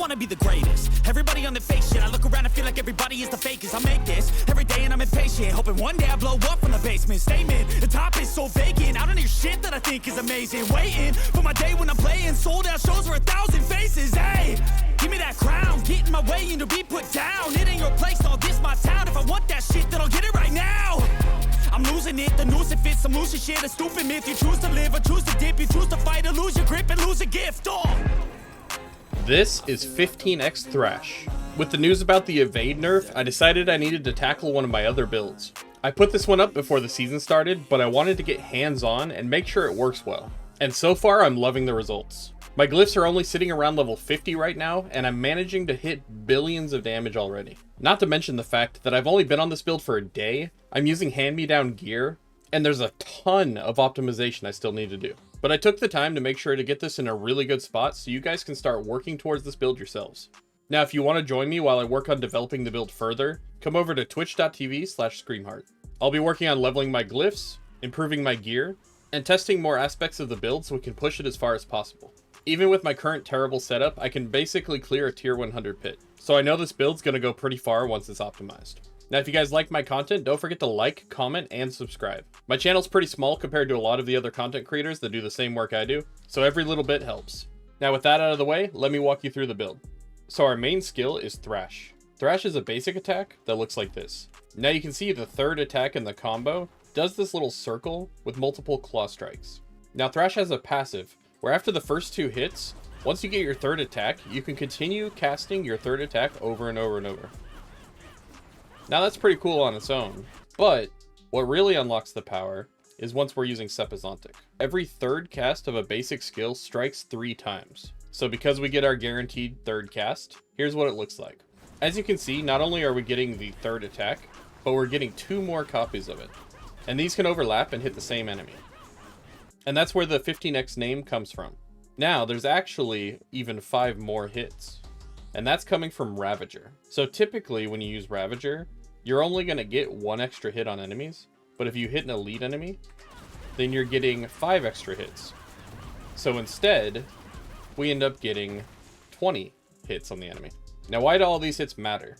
wanna be the greatest. Everybody on the fake shit. I look around and feel like everybody is the fakest. I make this every day and I'm impatient, hoping one day I blow up from the basement. Statement, the top is so vacant. I don't hear shit that I think is amazing. Waiting for my day when I'm playing sold out shows for 1,000 faces. Hey, give me that crown, get in my way and to be put down. It ain't your place, all this my town. If I want that shit, then I'll get it right now. I'm losing it, the noose it fits, some losing shit, a stupid myth. You choose to live or choose to dip, you choose to fight or lose your grip and lose a gift. This is 15X Thrash. With the news about the evade nerf, I decided I needed to tackle one of my other builds. I put this one up before the season started, but I wanted to get hands-on and make sure it works well. And so far, I'm loving the results. My glyphs are only sitting around level 50 right now, and I'm managing to hit billions of damage already. Not to mention the fact that I've only been on this build for a day, I'm using hand-me-down gear, and there's a ton of optimization I still need to do. But I took the time to make sure to get this in a really good spot so you guys can start working towards this build yourselves. Now, if you want to join me while I work on developing the build further, come over to twitch.tv/screamheart. I'll be working on leveling my glyphs, improving my gear, and testing more aspects of the build so we can push it as far as possible. Even with my current terrible setup, I can basically clear a tier 100 pit. So I know this build's going to go pretty far once it's optimized. Now, if you guys like my content, don't forget to like, comment, and subscribe. My channel's pretty small compared to a lot of the other content creators that do the same work I do, so every little bit helps. Now, with that out of the way, let me walk you through the build. So our main skill is Thrash. Thrash is a basic attack that looks like this. Now you can see the third attack in the combo does this little circle with multiple claw strikes. Now Thrash has a passive, where after the first 2 hits, once you get your third attack, you can continue casting your third attack over and over and over. Now that's pretty cool on its own, but what really unlocks the power is once we're using Sepazontec. Every third cast of a basic skill strikes 3 times. So because we get our guaranteed third cast, here's what it looks like. As you can see, not only are we getting the third attack, but we're getting 2 more copies of it. And these can overlap and hit the same enemy. And that's where the 15X name comes from. Now, there's actually even 5 more hits. And that's coming from Ravager. So typically when you use Ravager, you're only going to get 1 extra hit on enemies. But if you hit an elite enemy, then you're getting 5 extra hits. So instead, we end up getting 20 hits on the enemy. Now, why do all these hits matter?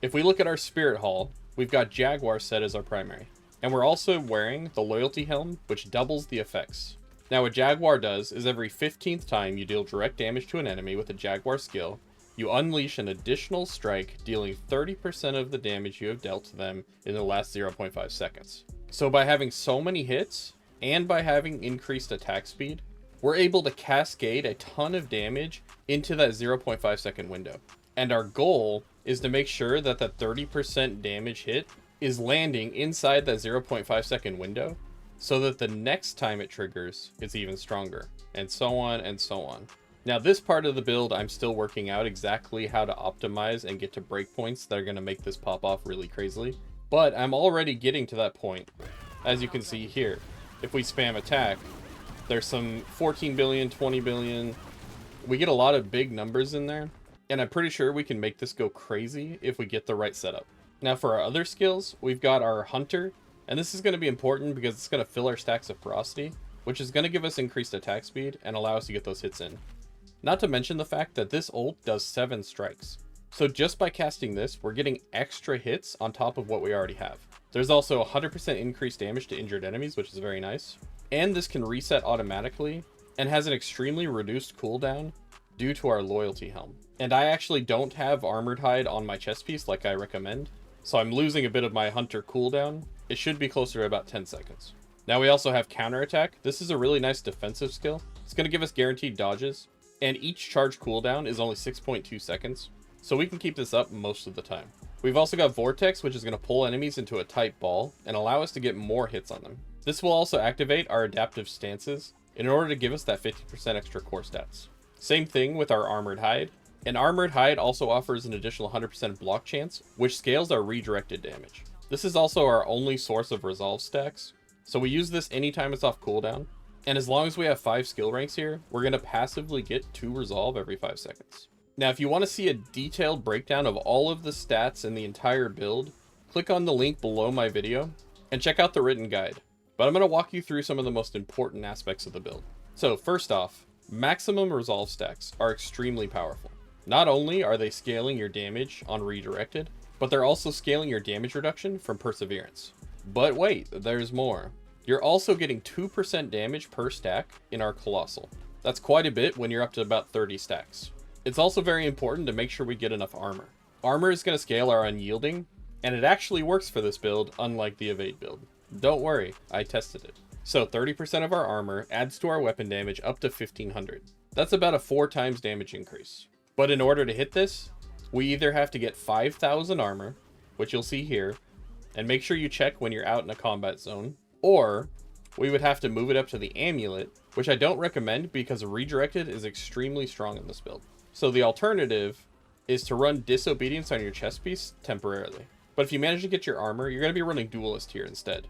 If we look at our Spirit Hall, we've got Jaguar set as our primary. And we're also wearing the Loyalty Helm, which doubles the effects. Now, what Jaguar does is every 15th time you deal direct damage to an enemy with a Jaguar skill, you unleash an additional strike, dealing 30% of the damage you have dealt to them in the last 0.5 seconds. So by having so many hits, and by having increased attack speed, we're able to cascade a ton of damage into that 0.5 second window. And our goal is to make sure that that 30% damage hit is landing inside that 0.5 second window, so that the next time it triggers, it's even stronger, and so on and so on. Now, this part of the build, I'm still working out exactly how to optimize and get to breakpoints that are going to make this pop off really crazily, but I'm already getting to that point. As you can see here, if we spam attack, there's some 14 billion, 20 billion. We get a lot of big numbers in there, and I'm pretty sure we can make this go crazy if we get the right setup. Now for our other skills, we've got our Hunter, and this is going to be important because it's going to fill our stacks of ferocity, which is going to give us increased attack speed and allow us to get those hits in. Not to mention the fact that this ult does 7 strikes. So just by casting this, we're getting extra hits on top of what we already have. There's also 100% increased damage to injured enemies, which is very nice. And this can reset automatically and has an extremely reduced cooldown due to our Loyalty Helm. And I actually don't have Armored Hide on my chest piece like I recommend, so I'm losing a bit of my Hunter cooldown. It should be closer to about 10 seconds. Now we also have Counterattack. This is a really nice defensive skill. It's going to give us guaranteed dodges, and each charge cooldown is only 6.2 seconds, so we can keep this up most of the time. We've also got Vortex, which is going to pull enemies into a tight ball and allow us to get more hits on them. This will also activate our adaptive stances in order to give us that 50% extra core stats. Same thing with our Armored Hide. And Armored Hide also offers an additional 100% block chance, which scales our redirected damage. This is also our only source of resolve stacks, so we use this anytime it's off cooldown. And as long as we have 5 skill ranks here, we're going to passively get 2 resolve every 5 seconds. Now, if you want to see a detailed breakdown of all of the stats in the entire build, click on the link below my video and check out the written guide. But I'm going to walk you through some of the most important aspects of the build. So first off, maximum resolve stacks are extremely powerful. Not only are they scaling your damage on redirected, but they're also scaling your damage reduction from perseverance. But wait, there's more. You're also getting 2% damage per stack in our Colossal. That's quite a bit when you're up to about 30 stacks. It's also very important to make sure we get enough armor. Armor is going to scale our unyielding, and it actually works for this build, unlike the evade build. Don't worry, I tested it. So 30% of our armor adds to our weapon damage up to 1500. That's about a 4 times damage increase. But in order to hit this, we either have to get 5000 armor, which you'll see here, and make sure you check when you're out in a combat zone, or we would have to move it up to the amulet, which I don't recommend because redirected is extremely strong in this build. So the alternative is to run disobedience on your chest piece temporarily. But if you manage to get your armor, you're going to be running duelist here instead.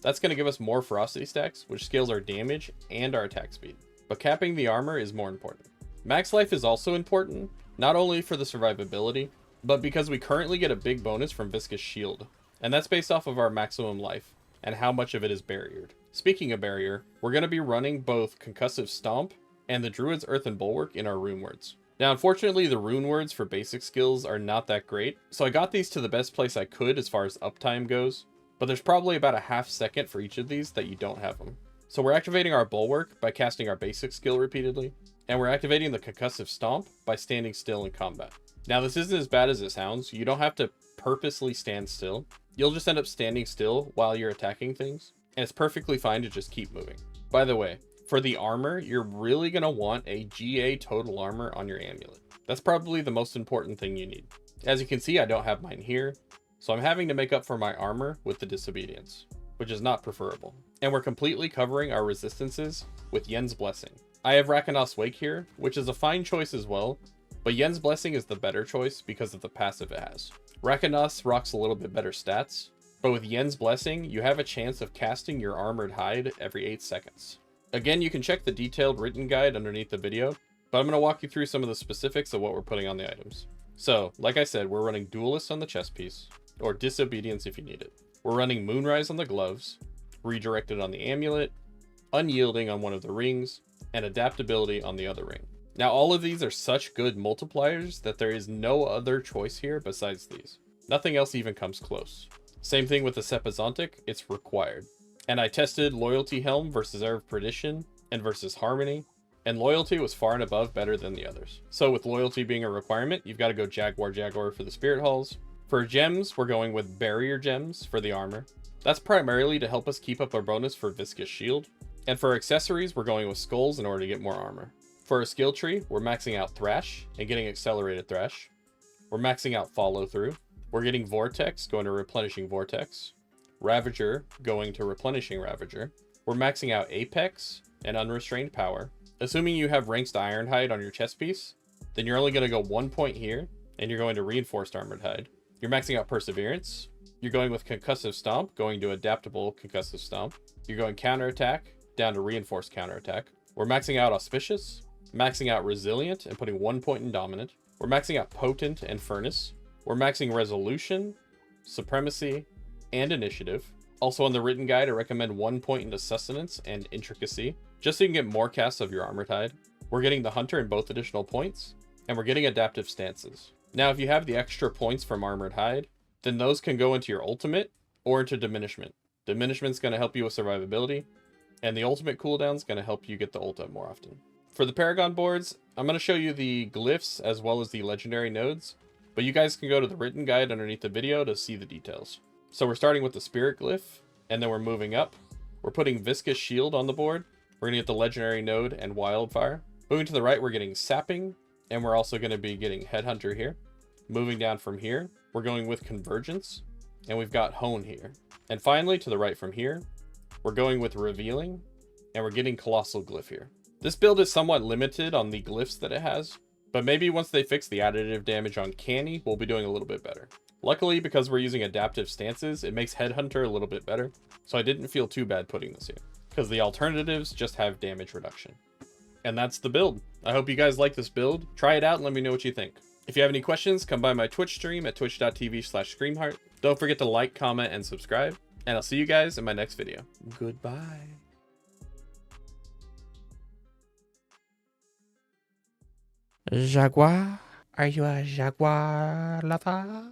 That's going to give us more ferocity stacks, which scales our damage and our attack speed. But capping the armor is more important. Max life is also important, not only for the survivability, but because we currently get a big bonus from Viscous Shield. And that's based off of our maximum life and how much of it is barriered. Speaking of barrier, we're going to be running both Concussive Stomp and the Druid's Earthen Bulwark in our rune words. Now, unfortunately, the rune words for basic skills are not that great, so I got these to the best place I could as far as uptime goes, but there's probably about a half second for each of these that you don't have them. So we're activating our Bulwark by casting our basic skill repeatedly, and we're activating the Concussive Stomp by standing still in combat. Now, this isn't as bad as it sounds. You don't have to purposely stand still. You'll just end up standing still while you're attacking things, and it's perfectly fine to just keep moving. By the way, for the armor, you're really going to want a GA total armor on your amulet. That's probably the most important thing you need. As you can see, I don't have mine here, so I'm having to make up for my armor with the disobedience, which is not preferable. And we're completely covering our resistances with Yen's Blessing. I have Rakanos Wake here, which is a fine choice as well, but Yen's Blessing is the better choice because of the passive it has. Rakanos rocks a little bit better stats, but with Yen's Blessing, you have a chance of casting your Armored Hide every 8 seconds. Again, you can check the detailed written guide underneath the video, but I'm going to walk you through some of the specifics of what we're putting on the items. So, like I said, we're running Duelist on the chest piece, or Disobedience if you need it. We're running Moonrise on the gloves, Redirected on the amulet, Unyielding on one of the rings, and Adaptability on the other ring. Now, all of these are such good multipliers that there is no other choice here besides these. Nothing else even comes close. Same thing with the Sepazontec, it's required. And I tested Loyalty Helm versus Air of Perdition and versus Harmony, and Loyalty was far and above better than the others. So with Loyalty being a requirement, you've got to go Jaguar for the Spirit Halls. For gems, we're going with Barrier Gems for the armor. That's primarily to help us keep up our bonus for Viscous Shield. And for accessories, we're going with Skulls in order to get more armor. For our skill tree, we're maxing out Thrash and getting Accelerated Thrash. We're maxing out Follow Through. We're getting Vortex, going to Replenishing Vortex. Ravager, going to Replenishing Ravager. We're maxing out Apex and Unrestrained Power. Assuming you have Ranks to Ironhide on your chest piece, then you're only going to go 1 point here, and you're going to Reinforced Armored Hide. You're maxing out Perseverance. You're going with Concussive Stomp, going to Adaptable Concussive Stomp. You're going Counterattack, down to Reinforced Counterattack. We're maxing out Auspicious, maxing out Resilient, and putting 1 point in Dominant. We're maxing out Potent and Furnace. We're maxing Resolution, Supremacy, and Initiative. Also on the written guide, I recommend 1 point into Sustenance and Intricacy, just so you can get more casts of your Armored Hide. We're getting the Hunter in both additional points, and we're getting Adaptive Stances. Now, if you have the extra points from Armored Hide, then those can go into your ultimate or into Diminishment. Diminishment's going to help you with survivability, and the ultimate cooldown's going to help you get the ult up more often. For the Paragon boards, I'm going to show you the glyphs as well as the legendary nodes, but you guys can go to the written guide underneath the video to see the details. So we're starting with the Spirit Glyph, and then we're moving up. We're putting Viscous Shield on the board. We're going to get the legendary node and Wildfire. Moving to the right, we're getting Sapping, and we're also going to be getting Headhunter here. Moving down from here, we're going with Convergence, and we've got Hone here. And finally, to the right from here, we're going with Revealing, and we're getting Colossal Glyph here. This build is somewhat limited on the glyphs that it has, but maybe once they fix the additive damage on Canny, we'll be doing a little bit better. Luckily, because we're using Adaptive Stances, it makes Headhunter a little bit better, so I didn't feel too bad putting this here, because the alternatives just have damage reduction. And that's the build. I hope you guys like this build. Try it out and let me know what you think. If you have any questions, come by my Twitch stream at twitch.tv/screamheart. Don't forget to like, comment, and subscribe, and I'll see you guys in my next video. Goodbye. Jaguar. Are you a Jaguar lover?